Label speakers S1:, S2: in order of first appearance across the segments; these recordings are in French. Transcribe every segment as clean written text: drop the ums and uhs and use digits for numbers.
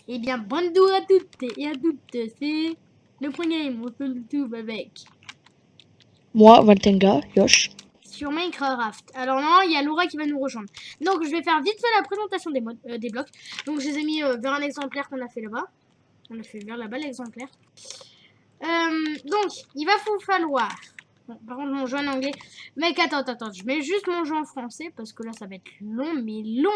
S1: Eh bien, bonjour à toutes et à toutes, c'est le premier on se retrouve avec
S2: Moi, Valtenga, Yosh.
S1: sur Minecraft. Alors non, il y a Laura qui va nous rejoindre. Donc je vais faire vite fait la présentation des blocs. Donc je les ai mis vers un exemplaire qu'on a fait là-bas. On a fait vers là-bas l'exemplaire. Donc, il va vous falloir... Bon, par contre, mon jeu en anglais... Mec, attends, je mets juste mon jeu en français parce que là, ça va être long, mais long.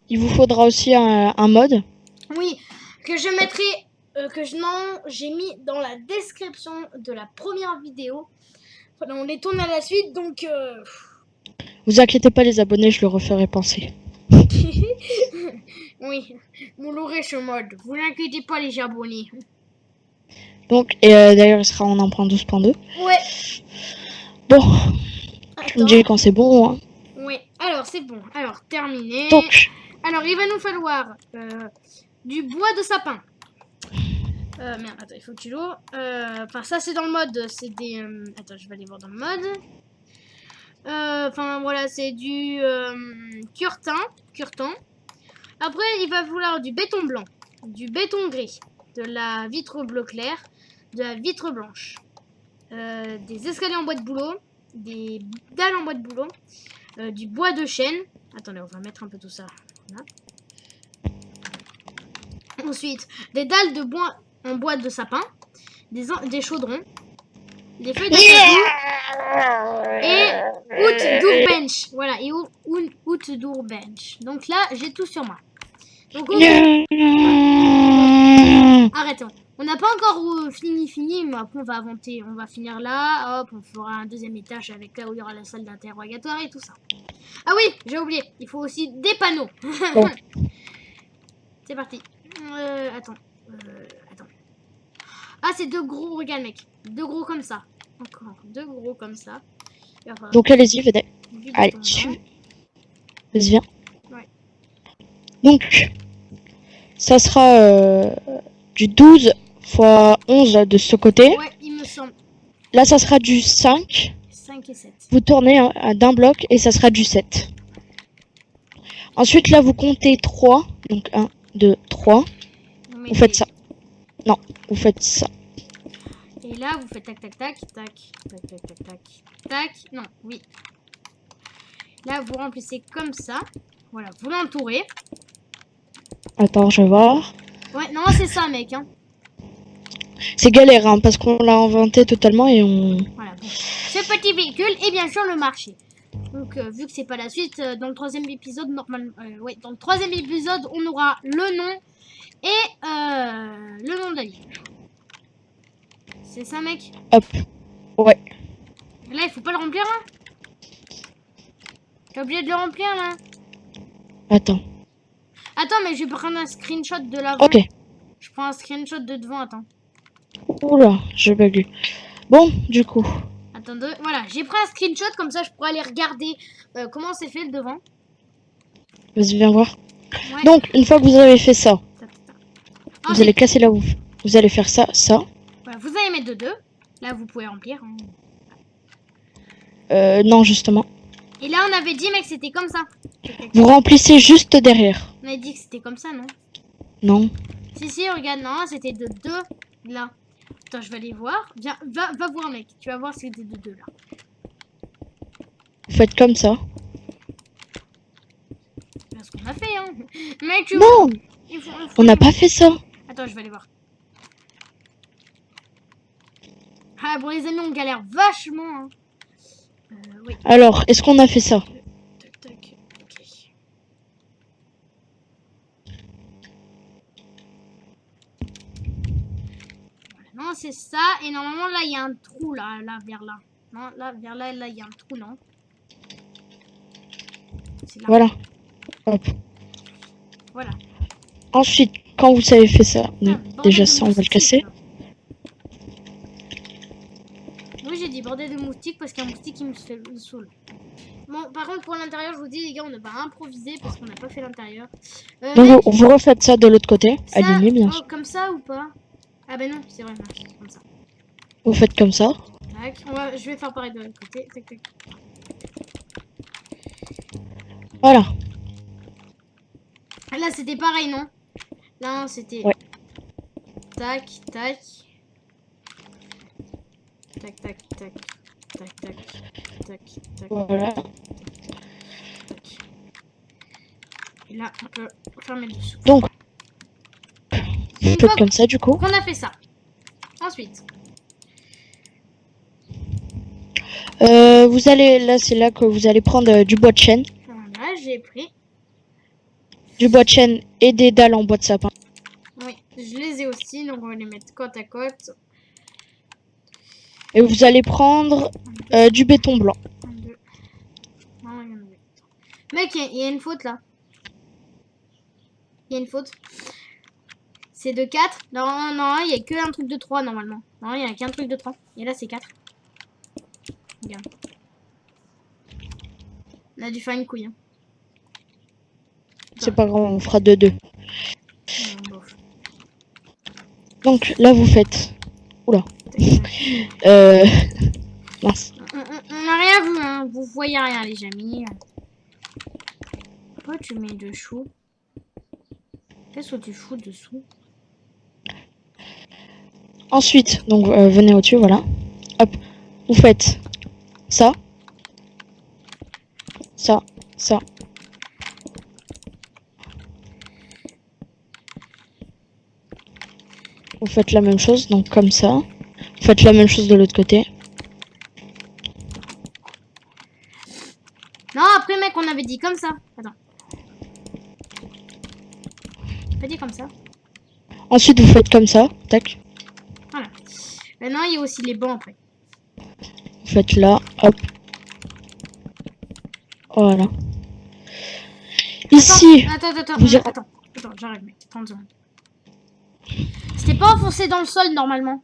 S2: Il vous faudra aussi un mode.
S1: Oui, que je mettrai, j'ai mis dans la description de la première vidéo. Voilà, on les tourne à la suite, donc
S2: Vous inquiétez pas les abonnés, je le referai penser.
S1: oui, vous l'aurez ce mode. Vous inquiétez pas les abonnés.
S2: Donc, et d'ailleurs, il sera en 1.12.2.
S1: Ouais.
S2: Bon, tu me
S1: Attends.
S2: dis quand c'est bon. Hein.
S1: Ouais. Alors c'est bon. Alors terminé.
S2: Donc,
S1: Alors il va nous falloir du bois de sapin. Merde, attends, il faut que tu l'eau. Enfin, ça c'est dans le mode. C'est des. Attends, je vais aller voir dans le mode. Enfin voilà, c'est du curtin. Après, il va falloir du béton blanc, du béton gris, de la vitre bleu clair, de la vitre blanche, des escaliers en bois de bouleau, des dalles en bois de bouleau, du bois de chêne. Attendez, on va mettre un peu tout ça. Voilà. Ensuite, des dalles de bois en bois de sapin, des chaudrons, des feuilles d'acajou et Outdoor-bench. Voilà, et Outdoor-bench. Donc là, j'ai tout sur moi. Donc arrêtons. On n'a pas encore fini, mais après on va inventer, on va finir là, hop, on fera un deuxième étage avec là où il y aura la salle d'interrogatoire et tout ça. Ah oui, j'ai oublié, il faut aussi des panneaux.
S2: bon.
S1: C'est parti. Attends. Ah, c'est deux gros, regarde mec. Deux gros comme ça. Encore deux gros comme ça.
S2: Donc allez-y, venez. Allez, suivez. Vas-y, viens.
S1: Ouais.
S2: Donc, ça sera du 12 x 11 de ce côté.
S1: Ouais, il me semble.
S2: Là, ça sera du 5.
S1: 5 et 7.
S2: Vous tournez d'un bloc et ça sera du 7. Ensuite, là, vous comptez 3. Donc 1, 2, 3. Vous faites ça. Non, vous faites ça.
S1: Et là, vous faites tac, tac, tac, tac, tac, tac, tac, tac, tac. Non, oui. Là, vous remplissez comme ça. Voilà, vous l'entourez.
S2: Attends, je vais voir.
S1: Ouais, non, c'est ça, mec. Hein.
S2: C'est galère, hein, parce qu'on l'a inventé totalement et on...
S1: Voilà, bon. Ce petit véhicule est bien sûr le marché. Donc, vu que c'est pas la suite, dans le troisième épisode, normalement... ouais, dans le troisième épisode, on aura le nom et le nom de la ville. C'est ça, mec?
S2: Hop. Ouais.
S1: Là, il faut pas le remplir, là? T'es obligé de le remplir, là?
S2: Attends.
S1: Attends, mais je vais prendre un screenshot de l'avant.
S2: Ok.
S1: Je prends un screenshot de devant, attends.
S2: Oula, je bug. Bon, du coup.
S1: Attends, voilà, j'ai pris un screenshot, comme ça je pourrais aller regarder comment c'est fait le devant.
S2: Vas-y, viens voir.
S1: Ouais.
S2: Donc, une fois que vous avez fait ça, vous allez casser là où vous allez faire ça, ça.
S1: Voilà, vous allez mettre de deux. Là, vous pouvez remplir. Hein.
S2: Non, justement.
S1: Et là, on avait dit, mec, c'était comme ça.
S2: Vous remplissez juste derrière.
S1: On avait dit que c'était comme ça, non?
S2: Non.
S1: Si, regarde, non, c'était de deux, là. Attends, je vais aller voir. Viens, va voir, mec. Tu vas voir si c'était de deux, là.
S2: Vous faites comme ça.
S1: C'est ce qu'on a fait, hein. Mec, tu
S2: non on n'a pas fait ça.
S1: Attends, je vais aller voir. Ah, bon, les amis, on galère vachement, hein. Oui.
S2: Alors, est-ce qu'on a fait ça?
S1: Tac, tac. Ok. Voilà. Non, c'est ça. Et normalement, là, il y a un trou, là, vers là. Non, là, vers là, il y a un trou, non? Là.
S2: Voilà. Hop.
S1: Voilà.
S2: Ensuite, quand vous avez fait ça, déjà ça, on va le casser.
S1: Oui, j'ai dit bordel de moustique parce qu'un moustique, il me saoule. Bon, par contre, pour l'intérieur, je vous dis, les gars, on ne va pas improviser parce qu'on n'a pas fait l'intérieur.
S2: Donc, vous refaites ça de l'autre côté. Aligné, bien sûr.
S1: Comme ça ou pas? Ah ben non, c'est vrai, c'est comme ça.
S2: Vous faites comme ça.
S1: Tac, je vais faire pareil de l'autre côté. Tac, tac.
S2: Voilà.
S1: Là, c'était pareil, non? Là, c'était...
S2: Ouais.
S1: Tac, tac. Tac, tac, tac. Tac, tac. Tac, tac.
S2: Voilà.
S1: Tac. Et là, on peut fermer le dessous.
S2: Donc, vous
S1: Une
S2: faites
S1: fois
S2: comme ça du coup.
S1: qu'on a fait ça. Ensuite.
S2: Vous allez, là c'est là que vous allez prendre du bois de chêne.
S1: Voilà, j'ai pris.
S2: Du bois de chêne et des dalles en bois de sapin.
S1: Oui, je les ai aussi, donc on va les mettre côte à côte.
S2: Et vous allez prendre du béton blanc.
S1: 1, 2. Non, il y en avait. Mec, il y a une faute là. Il y a une faute. C'est de 4. Non, non, il n'y a que un truc de 3 normalement. Non, il n'y a qu'un truc de 3. Et là, c'est 4. Regarde. On a dû faire une couille. Hein.
S2: C'est pas grave, on fera de 2.
S1: Bof.
S2: Donc là vous faites. Oula. Mince.
S1: On n'a rien vu, hein. Vous voyez rien, les amis. Pourquoi tu mets de choux? Qu'est-ce que tu fous dessous?
S2: Ensuite, donc venez au-dessus, voilà. Hop. Vous faites ça. Ça. Ça. Vous faites la même chose, donc comme ça. Vous faites la même chose de l'autre côté.
S1: Non, après, mec, on avait dit comme ça. Attends. Pas dit comme ça.
S2: Ensuite, vous faites comme ça. Tac.
S1: Voilà. Maintenant, il y a aussi les bancs après.
S2: Vous faites là. Hop. Voilà. Ici.
S1: Attends,
S2: vous irez-
S1: attends, j'arrive, mec. 30 secondes. C'était pas enfoncé dans le sol normalement.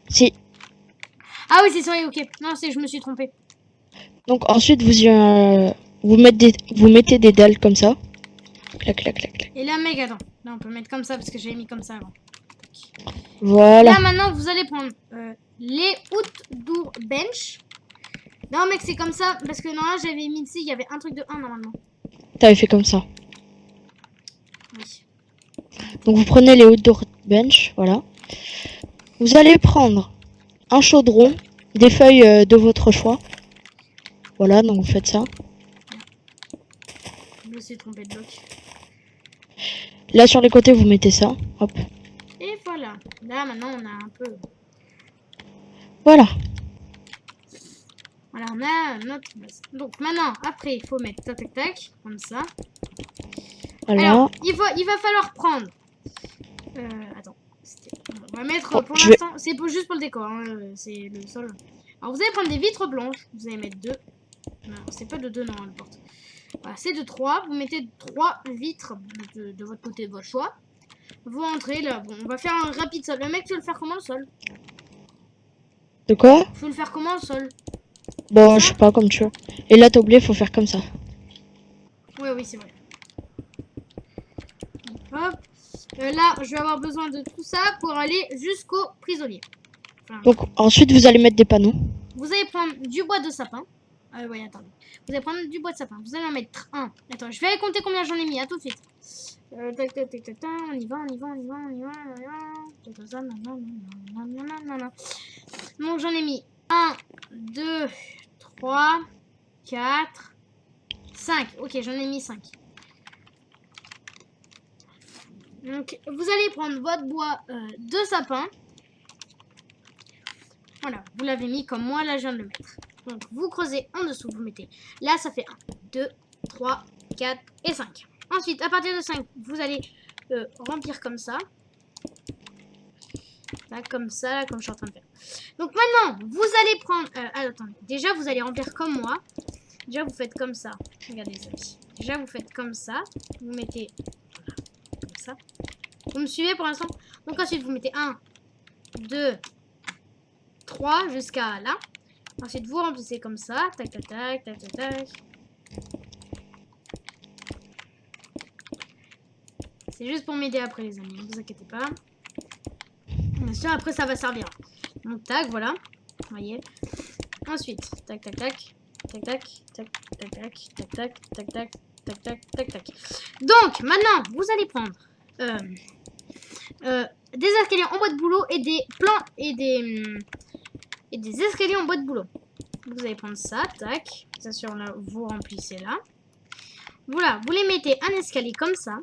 S2: Si.
S1: Ah oui, c'est ça, ok. Non, je me suis trompée.
S2: Donc ensuite, vous mettez des dalles comme ça. Clac, clac, clac, clac.
S1: Et là, mec, attends. Là, on peut mettre comme ça parce que j'avais mis comme ça avant.
S2: Voilà.
S1: Là, maintenant, vous allez prendre les outdoor bench. Non, mec, c'est comme ça parce que normalement, j'avais mis ici, il y avait un truc de 1 normalement.
S2: T'avais fait comme ça.
S1: Oui.
S2: Donc vous prenez les outdoor bench, voilà. Vous allez prendre un chaudron, des feuilles de votre choix. Voilà, donc vous faites ça.
S1: Je me suis trompée de bloc.
S2: Là sur les côtés, vous mettez ça. Hop.
S1: Et voilà. Là, maintenant, on a un peu...
S2: Voilà.
S1: Voilà, on a notre base. Donc, maintenant, après, il faut mettre tac, tac, tac, comme ça.
S2: Voilà.
S1: Alors, il va falloir prendre... attends. On va mettre,
S2: Oh,
S1: pour l'instant, c'est juste pour le décor, hein, c'est le sol. Alors, vous allez prendre des vitres blanches. Vous allez mettre 2. Non, c'est pas de 2, non, elle porte. Voilà, c'est de 3. Vous mettez 3 vitres de votre côté, de votre choix. Vous entrez là. Bon, on va faire un rapide sol. Le mec, tu veux le faire comment le sol?
S2: De quoi?
S1: Tu veux le faire comment le sol?
S2: Bon, je sais pas, comme tu veux. Et là, t'as oublié, faut faire comme ça.
S1: Oui, oui, c'est vrai. Hop. Là, je vais avoir besoin de tout ça pour aller jusqu'au prisonnier. Enfin,
S2: Donc ensuite, vous allez mettre des panneaux.
S1: vous allez prendre du bois de sapin. Oui, attendez. Vous allez prendre du bois de sapin. Vous allez en mettre 1. Attends, je vais aller compter combien j'en ai mis. À tout de suite. Tac, tac, tac, tac, tac. On y va, on y va, on y va, on y va, on y va. Donc j'en ai mis 1, 2, 3, 4, 5. Ok, j'en ai mis 5. Donc vous allez prendre votre bois de sapin. Voilà, vous l'avez mis comme moi, là je viens de le mettre. Donc vous creusez en dessous, vous mettez. Là ça fait 1, 2, 3, 4 et 5. Ensuite, à partir de 5, vous allez remplir comme ça. Là, comme ça, là, comme je suis en train de faire. Donc maintenant, vous allez prendre... attendez, déjà vous allez remplir comme moi. Déjà vous faites comme ça. Regardez les amis. Déjà vous faites comme ça. Vous mettez... Voilà, comme ça. Vous me suivez pour l'instant? Donc ensuite vous mettez 1, 2, 3 jusqu'à là. Ensuite vous remplissez comme ça. Tac, tac, tac, tac, tac, tac. C'est juste pour m'aider après les amis, ne vous inquiétez pas. Bien sûr, après ça va servir. Donc tac, voilà. Vous voyez. Ensuite, tac, tac, tac. Tac, tac, tac, tac, tac, tac, tac, tac, tac. tac, tac, tac, tac. Donc, maintenant, vous allez prendre des escaliers en bois de boulot et des plans et des escaliers en bois de boulot. Vous allez prendre ça, tac. Bien sûr, là, vous remplissez là. Voilà, vous les mettez un escalier comme ça.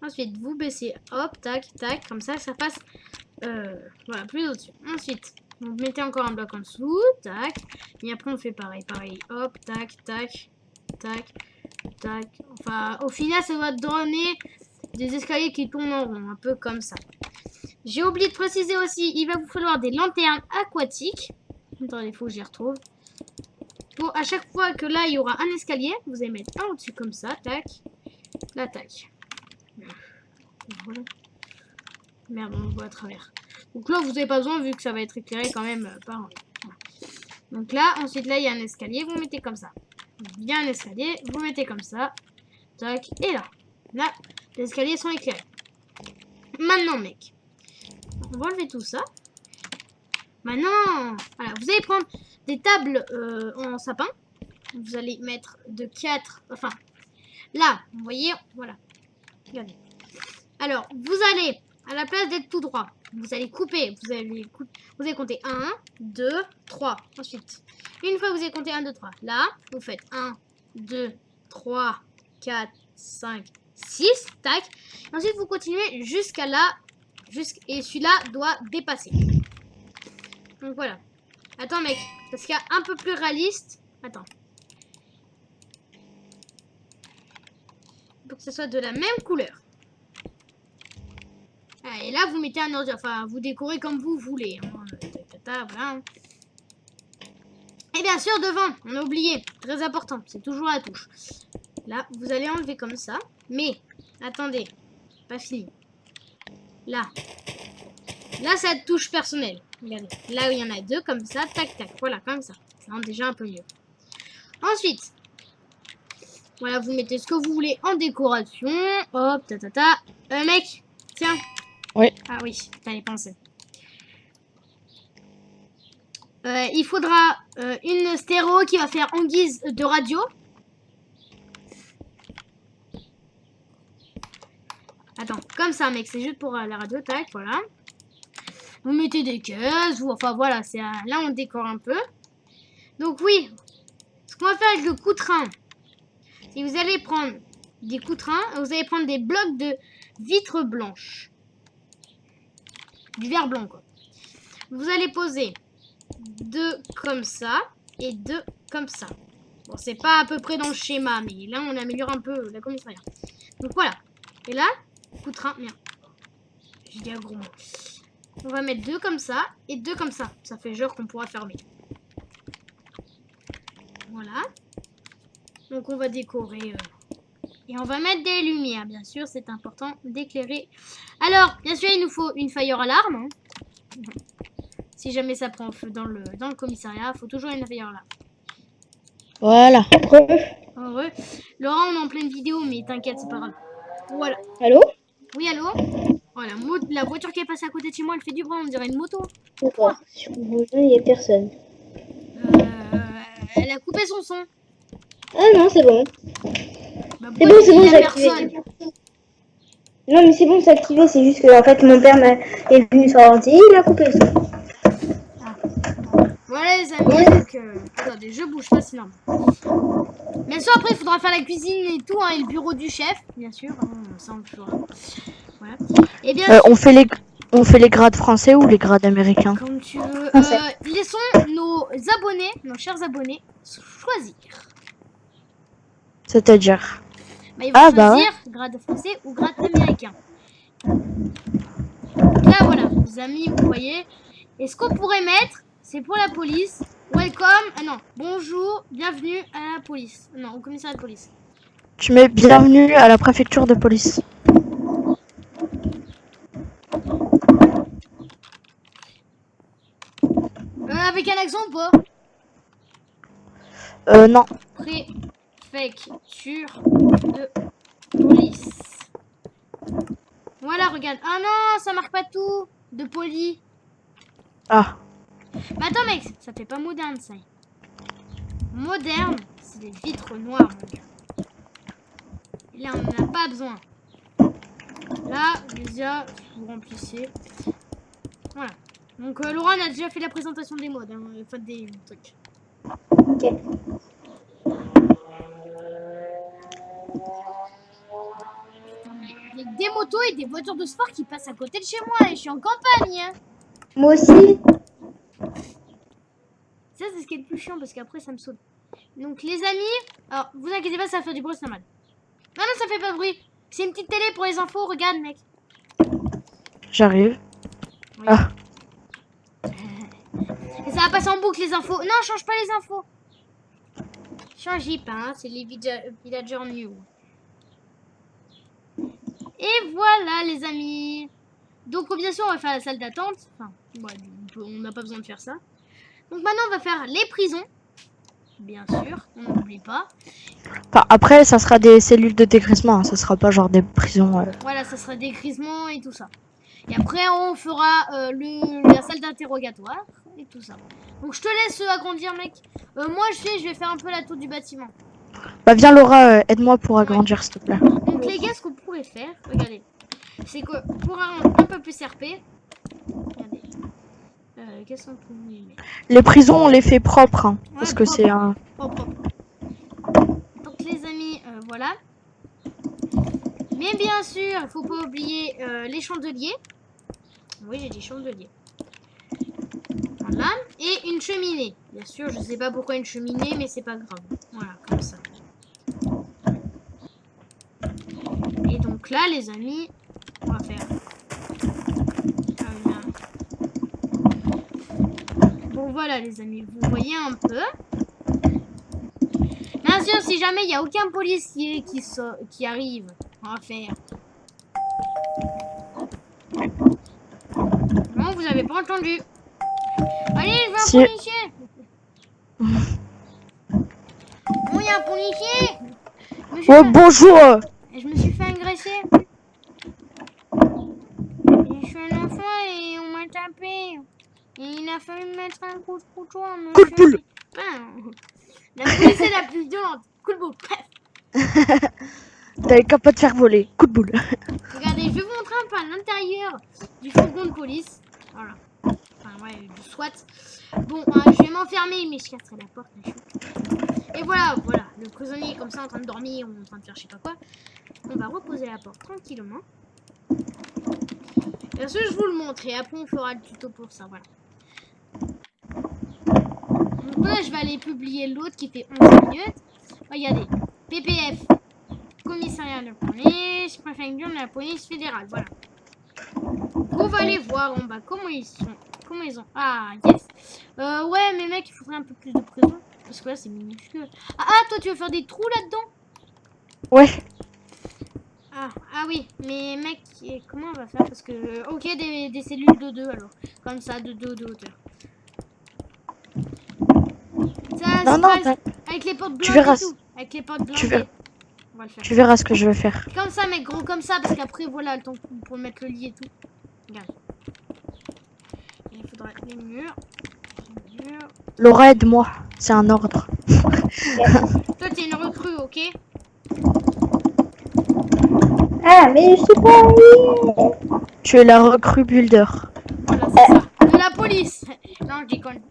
S1: Ensuite, vous baissez, hop, tac, tac, comme ça, ça passe, voilà, plus au-dessus. Ensuite, vous mettez encore un bloc en dessous, tac. Et après, on fait pareil, hop, tac, tac, tac, tac. Enfin, au final, ça va donner des escaliers qui tournent en rond, un peu comme ça. J'ai oublié de préciser aussi, il va vous falloir des lanternes aquatiques. Attendez, il faut que j'y retrouve. Pour à chaque fois que là, il y aura un escalier, vous allez mettre un au-dessus comme ça, tac, là, tac. Voilà. Merde, on le voit à travers. Donc là, vous n'avez pas besoin vu que ça va être éclairé quand même par en haut. Voilà. Donc là, ensuite, là, il y a un escalier, vous mettez comme ça. Il y a un escalier, vous mettez comme ça. Tac, et là. Là, les escaliers sont éclairés. Maintenant, mec, on va enlever tout ça. Maintenant, voilà, vous allez prendre des tables en sapin. Vous allez mettre de 4, enfin, là, vous voyez, voilà. Regardez. Alors, vous allez, à la place d'être tout droit, vous allez couper, vous allez compter 1, 2, 3. Ensuite, une fois que vous avez compté 1, 2, 3, là, vous faites 1, 2, 3, 4, 5, 6, tac. Ensuite, vous continuez jusqu'à là, et celui-là doit dépasser. Donc voilà. Attends, mec, parce qu'il y a un peu plus réaliste. Attends. Pour que ce soit de la même couleur. Ah, et là, vous mettez un ordinateur. Enfin, vous décorez comme vous voulez. Hein. Voilà. Et bien sûr, devant, on a oublié. Très important, c'est toujours la touche. Là, vous allez enlever comme ça. Mais, attendez. Pas fini. Là. Là, c'est la touche personnelle. Regardez. Là, il y en a 2 comme ça. Tac, tac. Voilà, comme ça. Ça rend déjà un peu mieux. Ensuite. Voilà, vous mettez ce que vous voulez en décoration. Hop, ta. Mec, tiens.
S2: Oui.
S1: Ah oui, t'avais pensé. Il faudra une stéréo qui va faire en guise de radio. Attends, comme ça, mec, c'est juste pour la radio, tac, voilà. Vous mettez des caisses, enfin voilà, c'est là on décore un peu. Donc oui, ce qu'on va faire avec le coutrin, c'est que vous allez prendre des coutrins, vous allez prendre des blocs de vitre blanche. Du verre blanc, quoi. Vous allez poser 2 comme ça et 2 comme ça. Bon, c'est pas à peu près dans le schéma, mais là, on améliore un peu la commissariat. Donc, voilà. Et là, coutrin, merde. J'ai dit un gros mot. On va mettre 2 comme ça et 2 comme ça. Ça fait genre qu'on pourra fermer. Voilà. Donc, on va décorer... Et on va mettre des lumières, bien sûr, c'est important d'éclairer. Alors, bien sûr, il nous faut une fire alarme. Hein. Si jamais ça prend feu dans le commissariat, il faut toujours une fire alarme.
S2: Voilà.
S1: Heureux. Laura, on est en pleine vidéo, mais t'inquiète, c'est pas grave. Voilà.
S2: Allô?
S1: Oui, allô? Voilà, la voiture qui est passée à côté de chez moi, elle fait du bruit, on dirait une moto.
S3: D'accord. Sur mon jeu, il n'y a personne.
S1: Elle a coupé son son.
S3: Ah non, c'est bon.
S1: Bah,
S3: C'est bon,
S1: il y a
S3: c'est activé.
S1: personne.
S3: Non, mais c'est bon, c'est activé. C'est juste que en fait, mon père est venu sur l'ordi, il a coupé le son.
S1: Voilà les amis, donc attendez, je bouge pas sinon. Bien sûr, après il faudra faire la cuisine et tout, hein, et le bureau du chef, bien sûr. Hein, ça on le fera. Voilà. Et bien sûr,
S2: On fait les grades français ou les grades américains?
S1: comme tu veux.
S3: Français.
S1: Laissons nos abonnés, nos chers abonnés, choisir.
S2: C'est-à-dire?
S1: Bah, ils vont choisir grade français ou grade américain. Donc là voilà, les amis, vous voyez. Et ce qu'on pourrait mettre, c'est pour la police. Welcome. Ah non, bonjour, bienvenue à la police. Non, au commissariat de police.
S2: Tu mets bienvenue à la préfecture de police.
S1: Avec un accent ou pas?
S2: Non.
S1: Préfecture de police. Voilà, regarde. Ah non, ça marque pas tout. De poli.
S2: Ah.
S1: Mais attends, mec, ça fait pas moderne, ça. Moderne, c'est des vitres noires, mon gars. Et là, on n'en a pas besoin. Là, déjà, vous remplissez. Voilà. Donc, Laura, on a déjà fait la présentation des modes. Hein, enfin, des trucs.
S3: Ok.
S1: Il y a des motos et des voitures de sport qui passent à côté de chez moi. Et je suis en campagne. Hein.
S3: Moi aussi.
S1: Ça, c'est ce qui est le plus chiant parce qu'après, ça me saoule. Donc, les amis, alors, vous inquiétez pas, ça fait du bruit, c'est normal. Non, non, ça fait pas de bruit. C'est une petite télé pour les infos, regarde, mec.
S2: J'arrive.
S1: Oui.
S2: Ah.
S1: Et ça va passer en boucle, les infos. Non, change pas les infos. Changez pas, hein, c'est les villagers new. Et voilà, les amis. Donc, bien sûr, on va faire la salle d'attente. Enfin, ouais, on n'a pas besoin de faire ça. Donc, maintenant, on va faire les prisons. Bien sûr, on n'oublie pas.
S2: Enfin, après, ça sera des cellules de dégraissement. Hein. Ça sera pas genre des prisons.
S1: Voilà, ça sera des grisements et tout ça. Et après, on fera la salle d'interrogatoire et tout ça. Donc, je te laisse agrandir, mec. Moi, je vais faire un peu la tour du bâtiment.
S2: Bah, viens, Laura, aide-moi pour agrandir, s'il te plaît.
S1: Donc, les gars, ce qu'on pourrait faire, regardez, c'est que pour rendre un peu plus RP, regardez. Qu'est-ce qu'on peut mettre?
S2: Les prisons, on les fait propres. Hein,
S1: Ouais,
S2: parce que
S1: propre.
S2: c'est un.
S1: Propre. Donc, les amis, voilà. Mais bien sûr, il faut pas oublier les chandeliers. Oui, j'ai dit chandeliers. Voilà. Et une cheminée. Bien sûr, je sais pas pourquoi une cheminée, mais c'est pas grave. Voilà, comme ça. Et donc là, les amis, on va faire... Bon, voilà, les amis, vous voyez un peu. Bien sûr, si jamais il n'y a aucun policier qui arrive, on va faire... Non, vous avez pas entendu. Allez, je veux un
S2: Si-
S1: policier. Bon, il y a un policier.
S2: Oh, bonjour!
S1: Je me suis fait agresser. Et je suis un enfant et on m'a tapé. Et il a fallu me mettre un coup de couteau.
S2: Coup de boule!
S1: Ah, la police est la plus violente. Coup de boule.
S2: T'avais qu'à pas te faire voler. Coup de boule.
S1: Regardez, je vais vous montrer un peu à l'intérieur du fourgon de police. Voilà. Enfin, ouais, du SWAT. Bon, je vais m'enfermer, mais je casserai la porte. Et voilà, voilà. Le prisonnier est comme ça en train de dormir ou en train de faire je sais pas quoi. On va reposer la porte tranquillement. Bien sûr, je vous le montre et après on fera le tuto pour ça. Voilà. Donc là, je vais aller publier l'autre qui fait 11 minutes. Regardez. PPF. Commissariat de police. Préfecture de la police fédérale. Voilà. On va aller voir en bas comment ils sont. Comment ils ont. Ah, yes. Ouais, mais mec, il faudrait un peu plus de prison. Parce que là, c'est minuscule. Ah, toi, tu veux faire des trous là-dedans?
S2: Ouais.
S1: Ah oui, mais mec, comment on va faire? Parce que, ok, des cellules de 2 alors. Comme ça, de 2 de hauteur. Ça,
S2: Non, non,
S1: avec les portes blanches
S2: tu verras.
S1: et tout. Avec les portes blanches.
S2: Tu verras.
S1: On va le faire.
S2: Tu verras ce que je vais faire.
S1: Comme ça, mec, gros comme ça, parce qu'après, voilà, le temps pour mettre le lit et tout. Regarde. Et il faudra les murs. Les murs.
S2: Laura, aide-moi. C'est un ordre.
S1: Toi, t'es une recrue, ok?
S3: Ah, mais je sais pas.
S2: Tu es la recrue builder.
S1: Voilà, c'est ça. De la police. Non, je déconne.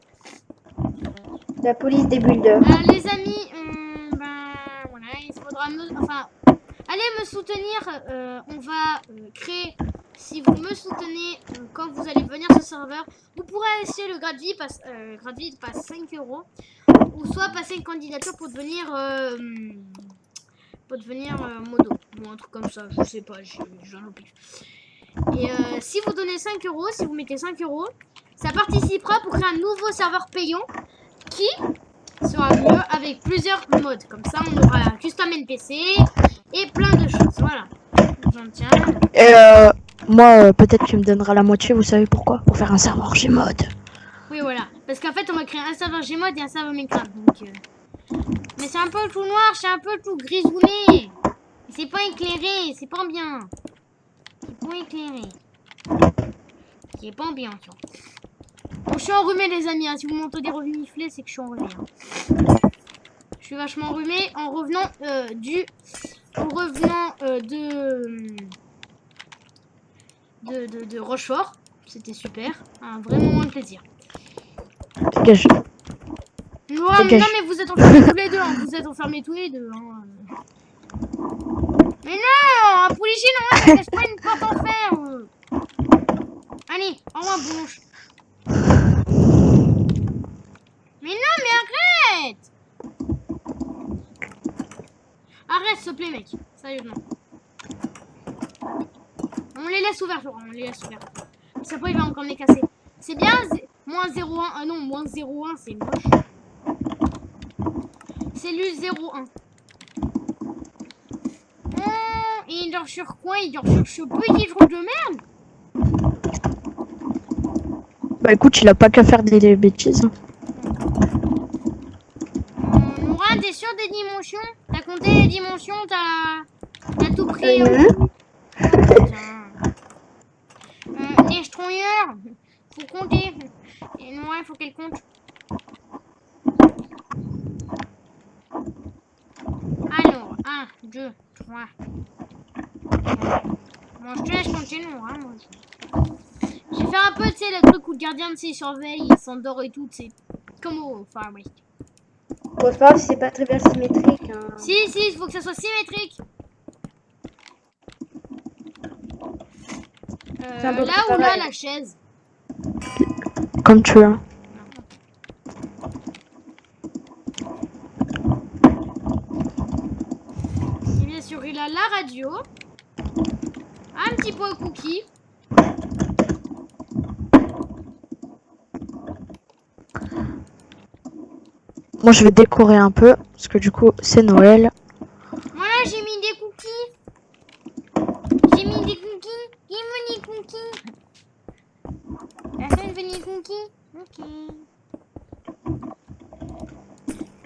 S3: La police des builders.
S1: Les amis, ben voilà, il faudra enfin, allez me soutenir. On va créer, si vous me soutenez quand vous allez venir sur ce serveur, vous pourrez acheter le gratuit passe 5 €, ou soit passer une candidature pour devenir modo ou un truc comme ça, je sais pas, j'en ai plus. Et si vous donnez 5 €, si vous mettez 5 €, ça participera pour créer un nouveau serveur payant qui sera mieux avec plusieurs modes. Comme ça, on aura un custom NPC et plein de choses. Voilà. J'en tiens.
S2: Et moi, peut-être tu me donneras la moitié, vous savez pourquoi? Pour faire un serveur Gmod.
S1: Oui, voilà. Parce qu'en fait, on va créer un serveur Gmod et un serveur Minecraft. Donc, mais c'est un peu tout noir, c'est un peu tout grisouné. C'est pas éclairé, c'est pas bien. C'est pas éclairé. C'est pas bien, tu vois. Bon, je suis enrhumé, les amis. Hein. Si vous m'entendez renifler, c'est que je suis enrhumé. Hein. Je suis vachement enrhumé en revenant du en revenant de Rochefort. C'était super. Un vrai moment de plaisir.
S2: Dégage.
S1: Non,
S2: Dégage.
S1: non, mais vous êtes enfermés tous les deux. Hein. Vous êtes enfermés tous les deux. Hein. Mais non, un policier, non, ça cache pas une porte en fer. Allez, au revoir, bouche. Mais non, mais arrête. Arrête, s'il te plaît, mec. Sérieusement. On les laisse ouverts, Laurent. On les laisse ouverts. Ça peut, il va encore me les casser. C'est bien, moins 0,1. Ah non, moins 0,1, c'est moche. Cellule 0,1. Oh, et il dort sur quoi? Il dort sur ce petit trou de merde.
S2: Bah écoute, il a pas qu'à faire des bêtises.
S1: Laura, t'es sûr des dimensions? T'as compté les dimensions? T'as tout pris? Neige-tronilleur, faut compter. Et Laura, il faut qu'elle compte. Alors, 1, 2, 3. Bon, je te laisse compter, Laura. Moi, j'ai fait un peu, tu sais, le truc où le gardien, tu sais, il surveille, il s'endort et tout, tu sais. Comme au Far West.
S3: Bon, c'est pas grave si c'est pas très bien symétrique. Hein.
S1: Si, il faut que ça soit symétrique.
S3: C'est un peu
S1: Là ou là,
S3: pareil.
S1: la chaise?
S2: Comme tu veux.
S1: Et bien sûr, il a la radio. Un petit pot de cookies.
S2: Moi, je vais décorer un peu, parce que du coup, c'est Noël.
S1: Voilà, j'ai mis des cookies. J'ai mis des cookies. Qui veut des cookies? Personne veut des cookies? Ok.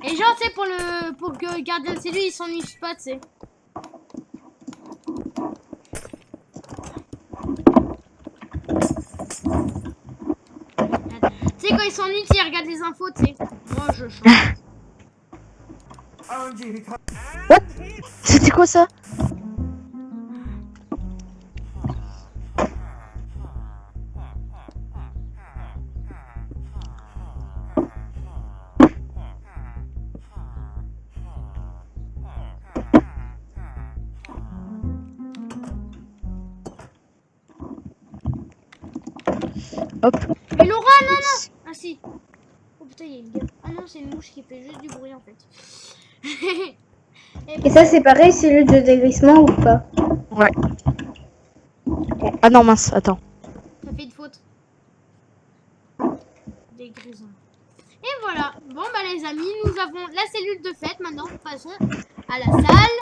S1: Et genre, tu sais, pour que le gardien de cellule, il s'ennuie pas, tu sais. Tu sais, quand il s'ennuie, il regarde les infos, tu sais. Moi, je change.
S2: What? C'était quoi ça? Hop.
S1: Mais Laura, non, non. Ah si. Oh putain, il y a une gueule. Ah non, c'est une mouche qui fait juste du bruit en fait.
S3: Et ça, c'est pareil, cellule de dégrissement ou pas?
S2: Ouais. Ah non, mince, attends.
S1: Ça fait une faute. Des grisons. Et voilà. Bon bah les amis, nous avons la cellule de fête maintenant. Passons à la salle.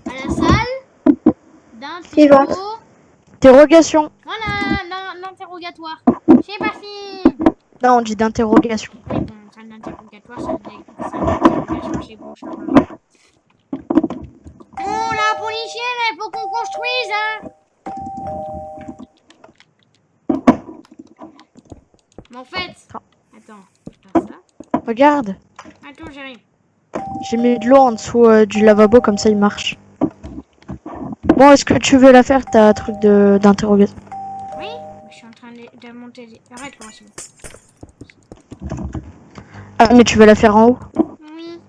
S1: À la salle
S3: Suivante.
S1: d'interro.
S2: Interrogation.
S1: Voilà, l'interrogatoire. C'est parti.
S2: Non, on dit d'interrogation.
S1: Oui, bon, salle d'interrogatoire, salle d'interrogation, c'est bon, ça va. Oh la policière, il faut qu'on construise, hein. Mais en fait... Attends, c'est pas ça.
S2: Regarde,
S1: Attends, j'arrive.
S2: j'ai mis de l'eau en dessous du lavabo, comme ça il marche. Bon, est-ce que tu veux la faire, ta truc d'interrogation?
S1: Oui, je suis en train de monter... Arrête-moi, c'est bon.
S2: Ah, mais tu veux la faire en haut?
S1: Oui.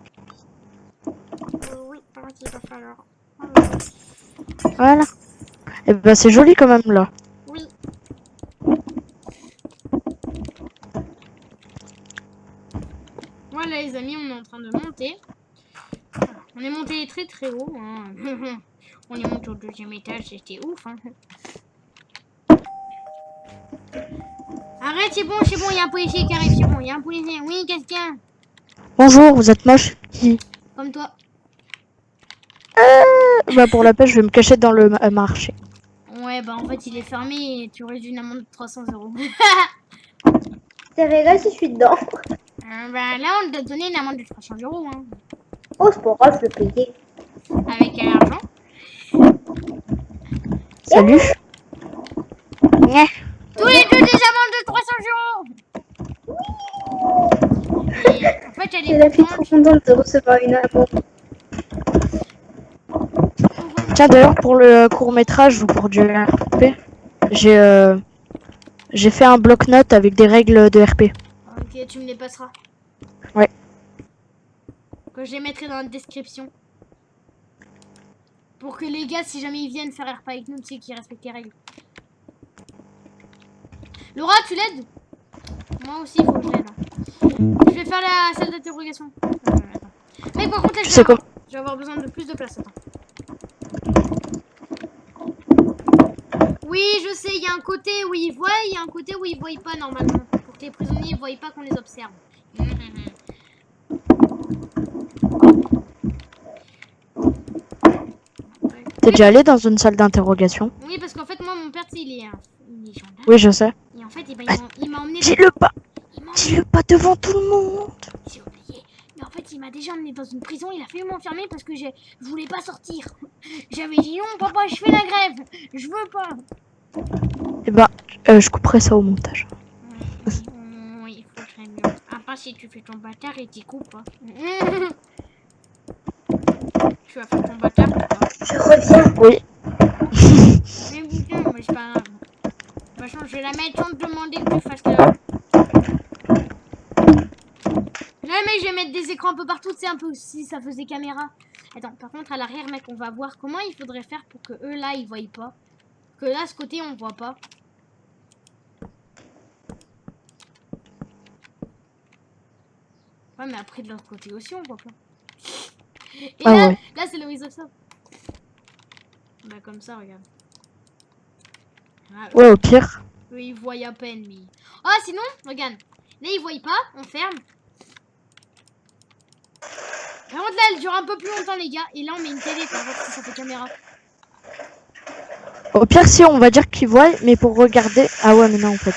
S1: Oui, par contre, il va falloir...
S2: Voilà. Et ben c'est joli quand même là.
S1: Oui. Voilà les amis, on est en train de monter. On est monté très très haut. Hein. On est monté au 2e étage, c'était ouf. Hein. Arrête, c'est bon, il y a un policier qui arrive, c'est bon, il y a un policier. Oui, quelqu'un.
S2: Bonjour, vous êtes moche? Qui?
S1: Comme toi.
S2: Bah pour la peine, je vais me cacher dans le marché.
S1: Ouais, bah en fait, il est fermé et tu aurais dû une amende de 300 €.
S3: Ça fait là si je suis dedans.
S1: Bah là, on te donne une amende de 300 €. Hein.
S3: Oh, c'est pas grave, je peux payer.
S1: Avec quel argent?
S2: Salut. Ouais.
S1: Tous les deux des amendes de 300 €. Et en fait, elle
S3: Je
S1: est
S3: suis trop
S1: contente.
S3: contente de recevoir une amende.
S2: Tiens, d'ailleurs, pour le court-métrage ou pour du RP, j'ai fait un bloc-notes avec des règles de RP.
S1: Ok, tu me les passeras.
S2: Ouais.
S1: Que je les mettrai dans la description. Pour que les gars, si jamais ils viennent faire RP avec nous, tu sais qu'ils respectent les règles. Laura, tu l'aides? Moi aussi, il faut que je l'aide. Je vais faire la salle d'interrogation. Attends. Mec, par contre, là,
S2: Tu sais quoi?
S1: je vais avoir besoin de plus de place. Attends. Oui, je sais, il y a un côté où ils voient, il y a un côté où ils voient pas normalement. Pour que les prisonniers ne voient pas qu'on les observe.
S2: T'es déjà allé dans une salle d'interrogation?
S1: Oui, parce qu'en fait, moi, mon père, il est gendarme.
S2: Oui, je sais.
S1: Et en fait, il m'a emmené...
S2: Dis-le pas! Dis-le pas devant tout le monde!
S1: J'ai oublié. Mais en fait, il m'a déjà emmené dans une prison. Il a fait m'enfermer parce que je voulais pas sortir. J'avais dit non, papa, je fais la grève. Je veux pas.
S2: Eh ben, je couperai ça au montage.
S1: Oui, il faut que je mieux. À part si tu fais ton bâtard et t'y coupes. Hein. Tu vas faire ton bâtard ou pas?
S3: Je reviens.
S2: Oui.
S1: Mais putain, mais c'est pas grave. De toute façon, je vais la mettre sans te demander que tu fasses le... Là, mec, je vais mettre des écrans un peu partout, tu sais, un peu si ça faisait caméra. Attends, par contre, à l'arrière, mec, on va voir comment il faudrait faire pour que eux, là, ils voient pas. Que là, ce côté, on voit pas. Ouais, mais après, de l'autre côté aussi, on voit pas. Et
S2: Ah
S1: là,
S2: ouais.
S1: là c'est le Wizard of. Bah, comme ça, regarde. Ah,
S2: Ouais, au pire.
S1: eux, ils voient à peine, mais... Oh, sinon, regarde. Là, ils voient pas, on ferme. Par contre, là, elle dure un peu plus longtemps, les gars. Et là, on met une télé pour voir si ça fait caméra.
S2: Au pire, si on va dire qu'ils voient, mais pour regarder. Ah ouais, mais non, en fait.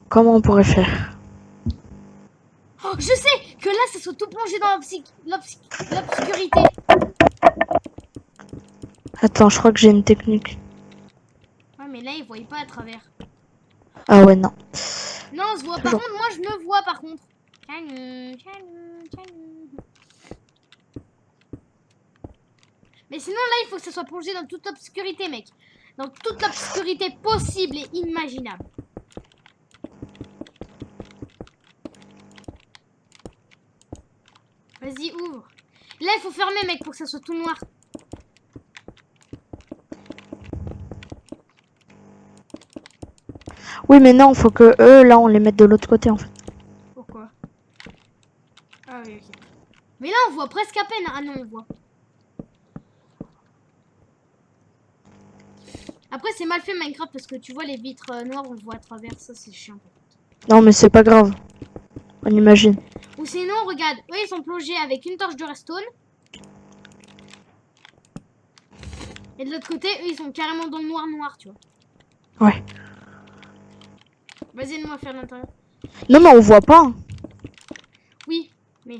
S2: Comment on pourrait faire?
S1: Oh, je sais que là, ça soit tout plongé dans l'obscurité.
S2: Attends, je crois que j'ai une technique.
S1: Ouais, mais là, ils voient pas à travers.
S2: Ah ouais, non.
S1: Non, on se voit. Par
S2: Toujours.
S1: contre, moi, je me vois, par contre. Tchanou, tchanou, tchanou. Mais sinon, là, il faut que ça soit plongé dans toute l'obscurité, mec. Dans toute l'obscurité possible et imaginable. Vas-y, ouvre. Là, il faut fermer, mec, pour que ça soit tout noir.
S2: Oui, mais non, faut que eux, là, on les mette de l'autre côté, en fait.
S1: Pourquoi? Ah oui, ok. Mais là, on voit presque à peine. Ah non, on voit. Après, c'est mal fait Minecraft parce que tu vois les vitres noires, on le voit à travers. Ça, c'est chiant.
S2: Non, mais c'est pas grave. On imagine.
S1: Ou sinon, regarde, eux, ils sont plongés avec une torche de redstone. Et de l'autre côté, eux, ils sont carrément dans le noir, tu vois.
S2: Ouais.
S1: Vas-y, aide-moi à faire l'intérieur.
S2: Non, mais on voit pas.
S1: Oui, mais...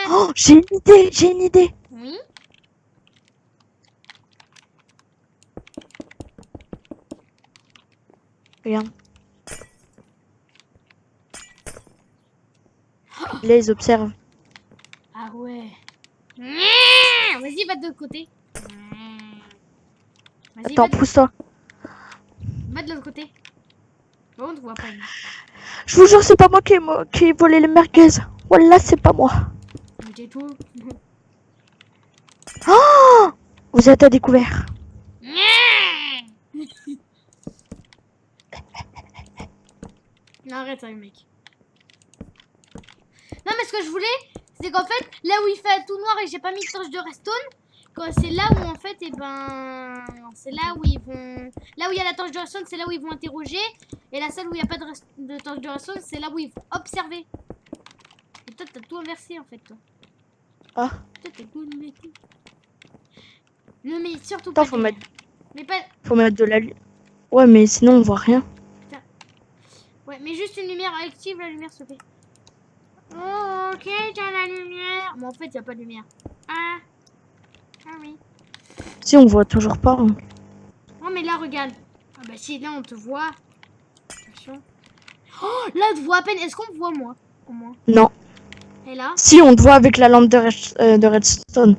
S2: Oh, j'ai une idée, j'ai une idée.
S1: Oui.
S2: Regarde. Là, ils observent.
S1: Ah ouais. Vas-y, va de l'autre côté. Vas-y,
S2: Attends, pousse-toi.
S1: va de l'autre côté. Bon, on te voit pas.
S2: Je vous jure, c'est pas moi qui ai volé les merguez. Voilà, c'est pas moi.
S1: Mais t'es tout.
S2: Oh, vous êtes à découvert.
S1: Non, arrête ça, mec. Non, mais ce que je voulais, c'est qu'en fait, là où il fait tout noir et j'ai pas mis de torche de redstone, c'est là où en fait, et ben, c'est là où ils vont, là où il y a la torche de redstone, c'est là où ils vont interroger, et la salle où il n'y a pas de torche de redstone, c'est là où ils vont observer. Et toi, t'as tout inversé en fait, toi.
S2: Ah.
S1: Toi, t'as tout inversé. Ne mets surtout
S2: Attends,
S1: pas.
S2: faut mettre.
S1: Mais pas.
S2: Faut mettre de la lumière. Ouais, mais sinon on voit rien.
S1: Ouais, mais juste une lumière, active la lumière, s'il te plaît. Oh, ok, t'as la lumière. Mais en fait, il n'y a pas de lumière. Ah. Ah oui.
S2: Si, on voit toujours pas. Hein.
S1: Oh, mais là, regarde. Ah bah si, là, on te voit. Attention. Oh, là, on te voit à peine. Est-ce qu'on me voit, moi? Au moins.
S2: Non.
S1: Et là?
S2: Si, on te voit avec la lampe de redstone.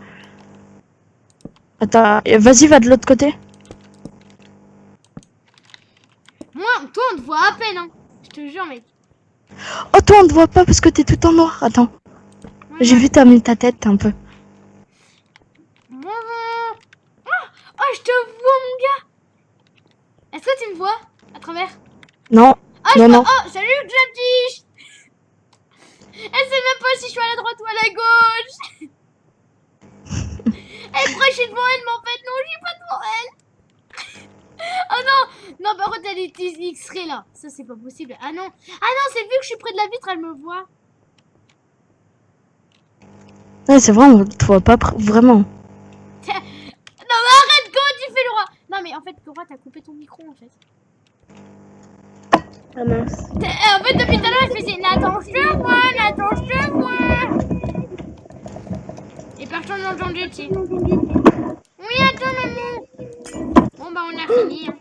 S2: Attends, vas-y, va de l'autre côté.
S1: Moi, toi, on te voit à peine, hein. Je te jure, mec.
S2: Oh, toi, on te voit pas parce que t'es tout en noir. Attends,
S1: Ouais,
S2: j'ai vu ta tête un peu.
S1: Bonjour. Oh, je te vois, mon gars. Est-ce que tu me vois à travers?
S2: Non,
S1: Ah,
S2: non, non.
S1: Oh, salut, Jadish. Elle sait même pas si je suis à la droite ou à la gauche. Elle croit que je suis devant elle, mais en fait, non, je suis pas devant elle. Oh non. Non, par contre, elle est X-ray, là. Ça, c'est pas possible. Ah non. Ah non, c'est vu que je suis près de la vitre, elle me voit.
S2: Ouais, c'est vrai, on te voit pas vraiment.
S1: Non, mais arrête, comment tu fais, Laura? Non, mais en fait, Laura, t'as coupé ton micro, en fait.
S3: Ah mince.
S1: En fait, depuis tout à l'heure, elle faisait Nathan, je te vois, Nathan, je te vois. Et personne n'entendait, tu sais. Oui, attends, maman. Bon, bah, on a fini. Hein.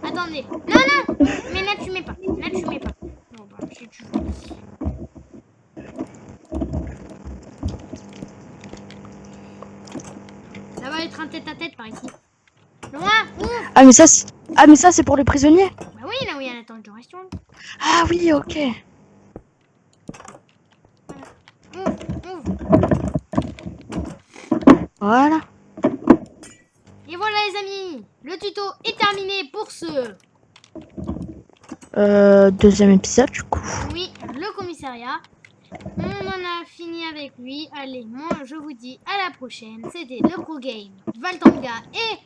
S1: Attendez. Non, non. Mais là, tu mets pas. Là, tu mets pas. Bon, bah, si tu veux. Ça va être un tête-à-tête par ici. Loin, ouvre.
S2: Ah, mais ça, c'est pour les prisonniers.
S1: Bah oui, là où il y a la tente de restauration.
S2: Ah oui, ok.
S1: Ouvre, ouvre.
S2: Voilà.
S1: Et voilà, les amis. Le tuto est terminé pour ce...
S2: Deuxième épisode, du coup.
S1: Oui, le commissariat. On en a fini avec lui. Allez, moi, je vous dis à la prochaine. C'était le Pro Game, Valtanga et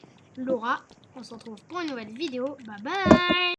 S1: Laura. On se retrouve pour une nouvelle vidéo. Bye bye.